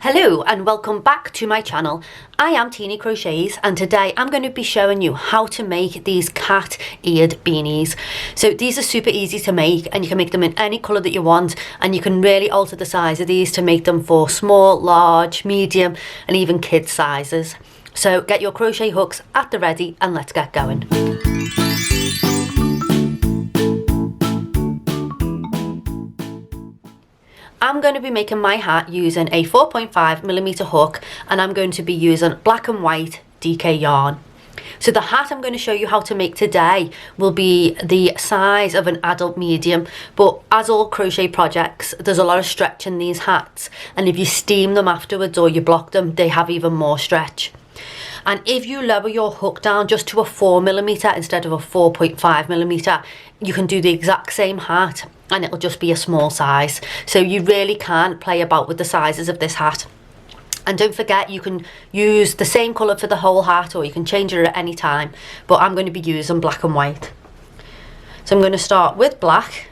Hello and welcome back to my channel. I am Teenie Crochet's and today I'm going to be showing you how to make these cat eared beanies. So these are super easy to make and you can make them in any colour that you want, and you can really alter the size of these to make them for small, large, medium and even kid sizes. So get your crochet hooks at the ready and let's get going. I'm going to be making my hat using a 4.5mm hook, and I'm going to be using black and white DK yarn. So the hat I'm going to show you how to make today will be the size of an adult medium, but as all crochet projects, there's a lot of stretch in these hats, and if you steam them afterwards or you block them, they have even more stretch. And if you lower your hook down just to a 4mm instead of a 4.5mm, you can do the exact same hat and it'll just be a small size. So you really can play about with the sizes of this hat. And don't forget, you can use the same colour for the whole hat or you can change it at any time, but I'm going to be using black and white. So I'm going to start with black.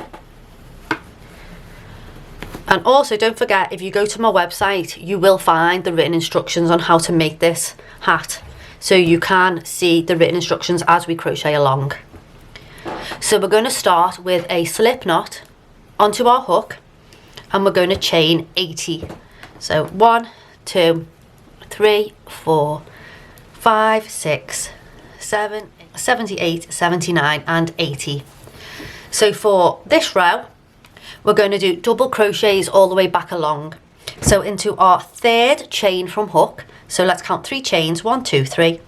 And also don't forget, if you go to my website, you will find the written instructions on how to make this hat. So you can see the written instructions as we crochet along. So we're going to start with a slip knot onto our hook and we're going to chain 80. So 1, 2, 3, 4, 5, 6, 7, 78, 79 and 80. So for this row, we're going to do double crochets all the way back along. So into our third chain from hook, so let's count 3 chains, 1, 2, 3.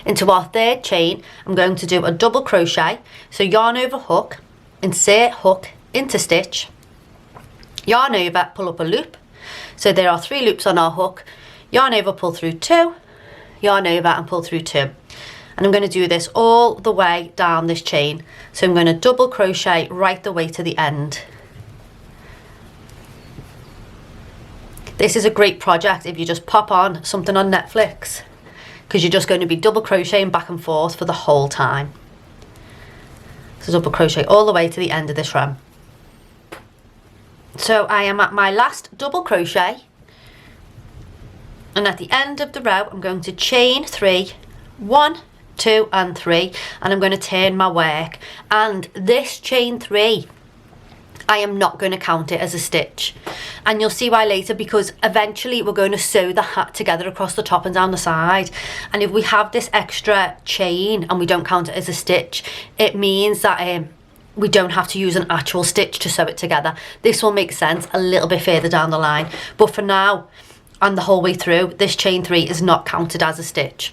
Into our third chain, I'm going to do a double crochet. So yarn over hook, insert hook into stitch, yarn over, pull up a loop. So there are 3 loops on our hook, yarn over, pull through 2, yarn over and pull through 2. And I'm going to do this all the way down this chain. So I'm going to double crochet right the way to the end. This is a great project if you just pop on something on Netflix, because you're just going to be double crocheting back and forth for the whole time. So double crochet all the way to the end of this row. So I am at my last double crochet, and at the end of the row I'm going to chain 3, 1, 2 and 3, and I'm going to turn my work, and this chain 3 I am not going to count it as a stitch, and you'll see why later, because eventually we're going to sew the hat together across the top and down the side, and if we have this extra chain and we don't count it as a stitch, it means that we don't have to use an actual stitch to sew it together. This will make sense a little bit further down the line, but for now and the whole way through, this chain 3 is not counted as a stitch.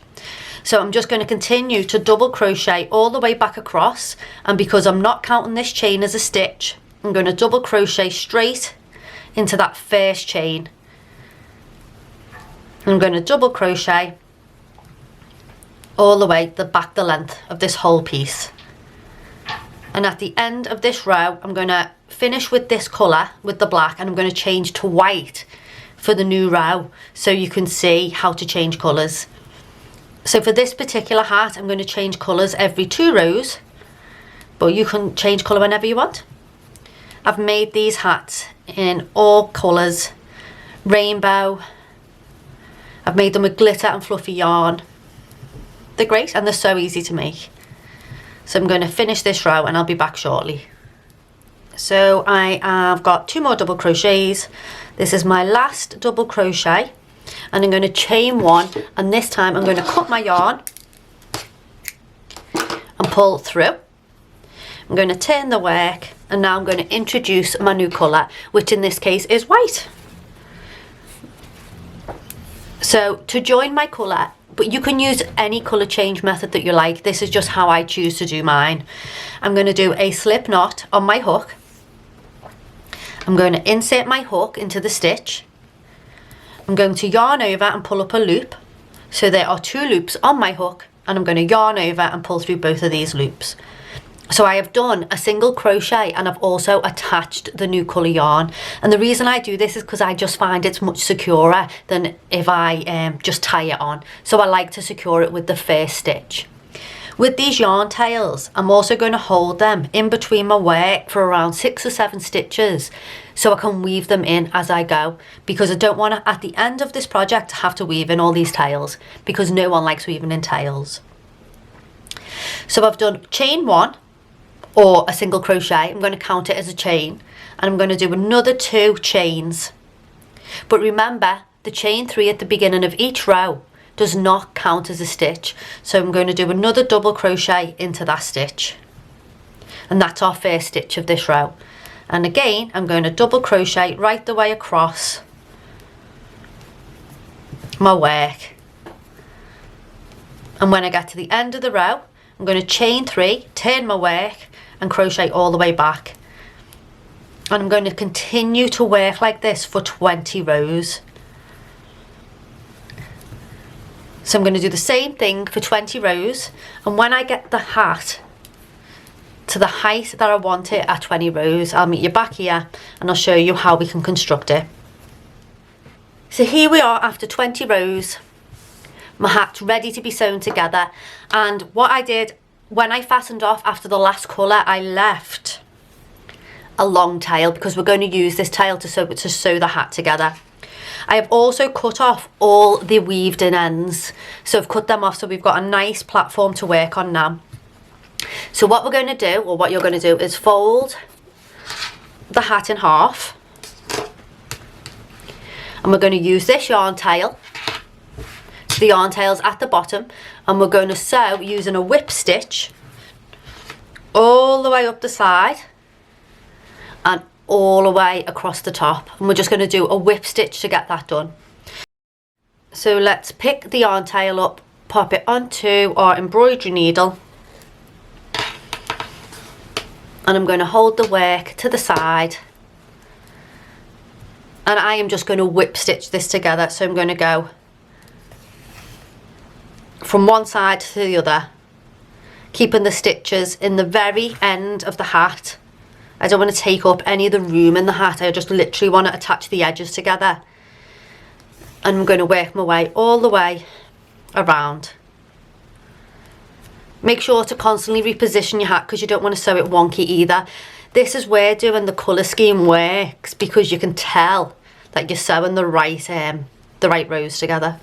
So I'm just going to continue to double crochet all the way back across, and because I'm not counting this chain as a stitch, I'm going to double crochet straight into that first chain. I'm going to double crochet all the way the length of this whole piece. And at the end of this row, I'm going to finish with this colour, with the black, and I'm going to change to white for the new row so you can see how to change colours. So for this particular hat, I'm going to change colours every 2 rows, but you can change colour whenever you want. I've made these hats in all colours, rainbow. I've made them with glitter and fluffy yarn. They're great and they're so easy to make. So I'm going to finish this row and I'll be back shortly. So I have got 2 more double crochets. This is my last double crochet, and I'm going to chain 1, and this time I'm going to cut my yarn and pull through. I'm going to turn the work, and now I'm going to introduce my new colour, which in this case is white. So to join my colour, but you can use any colour change method that you like, this is just how I choose to do mine. I'm going to do a slip knot on my hook. I'm going to insert my hook into the stitch. I'm going to yarn over and pull up a loop. So there are 2 loops on my hook, and I'm going to yarn over and pull through both of these loops. So I have done a single crochet and I've also attached the new colour yarn, and the reason I do this is because I just find it's much securer than if I just tie it on. So I like to secure it with the first stitch. With these yarn tails, I'm also going to hold them in between my work for around 6 or 7 stitches so I can weave them in as I go, because I don't want to, at the end of this project, have to weave in all these tails, because no one likes weaving in tails. So I've done chain 1 or a single crochet. I'm going to count it as a chain, and I'm going to do another 2 chains. But remember, the chain 3 at the beginning of each row does not count as a stitch, so I'm going to do another double crochet into that stitch, and that's our first stitch of this row. And again, I'm going to double crochet right the way across my work, and when I get to the end of the row, I'm going to chain 3, turn my work and crochet all the way back, and I'm going to continue to work like this for 20 rows. So I'm going to do the same thing for 20 rows, and when I get the hat to the height that I want it at 20 rows, I'll meet you back here and I'll show you how we can construct it. So here we are after 20 rows. My hat's ready to be sewn together, and what I did when I fastened off after the last colour, I left a long tail because we're going to use this tail to sew the hat together. I have also cut off all the weaved in ends, so I've cut them off, so we've got a nice platform to work on now. So what we're going to do, or what you're going to do, is fold the hat in half, and we're going to use this yarn tail. The yarn tail's at the bottom, and we're going to sew using a whip stitch all the way up the side and all the way across the top, and we're just going to do a whip stitch to get that done. So let's pick the yarn tail up, pop it onto our embroidery needle, and I'm going to hold the work to the side, and I am just going to whip stitch this together. So I'm going to go from one side to the other, keeping the stitches in the very end of the hat. I don't want to take up any of the room in the hat, I just literally want to attach the edges together, and I'm going to work my way all the way around. Make sure to constantly reposition your hat because you don't want to sew it wonky either. This is where doing the colour scheme works, because you can tell that you're sewing the right rows together.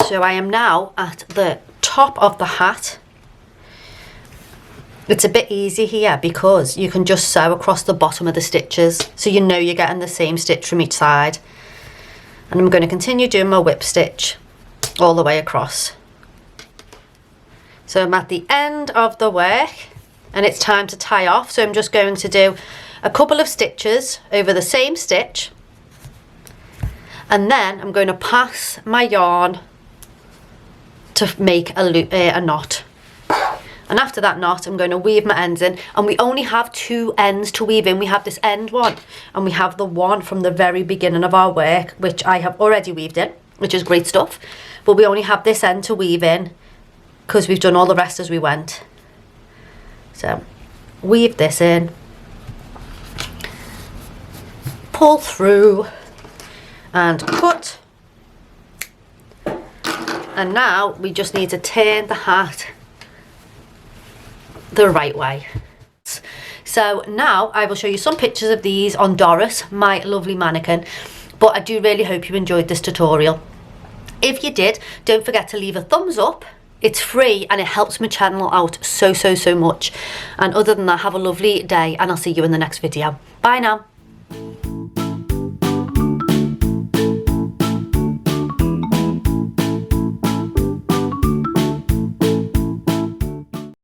So I am now at the top of the hat. It's a bit easy here because you can just sew across the bottom of the stitches, so you know you're getting the same stitch from each side. And I'm going to continue doing my whip stitch all the way across. So I'm at the end of the work and it's time to tie off, so I'm just going to do a couple of stitches over the same stitch, and then I'm going to pass my yarn to make a knot. And after that knot, I'm going to weave my ends in, and we only have 2 ends to weave in. We have this end one, and we have the one from the very beginning of our work, which I have already weaved in, which is great stuff. But we only have this end to weave in because we've done all the rest as we went. So weave this in, pull through and cut. And now we just need to turn the hat the right way. So now I will show you some pictures of these on Doris, my lovely mannequin, but I do really hope you enjoyed this tutorial. If you did, don't forget to leave a thumbs up. It's free and it helps my channel out so much. And other than that, have a lovely day and I'll see you in the next video. Bye now.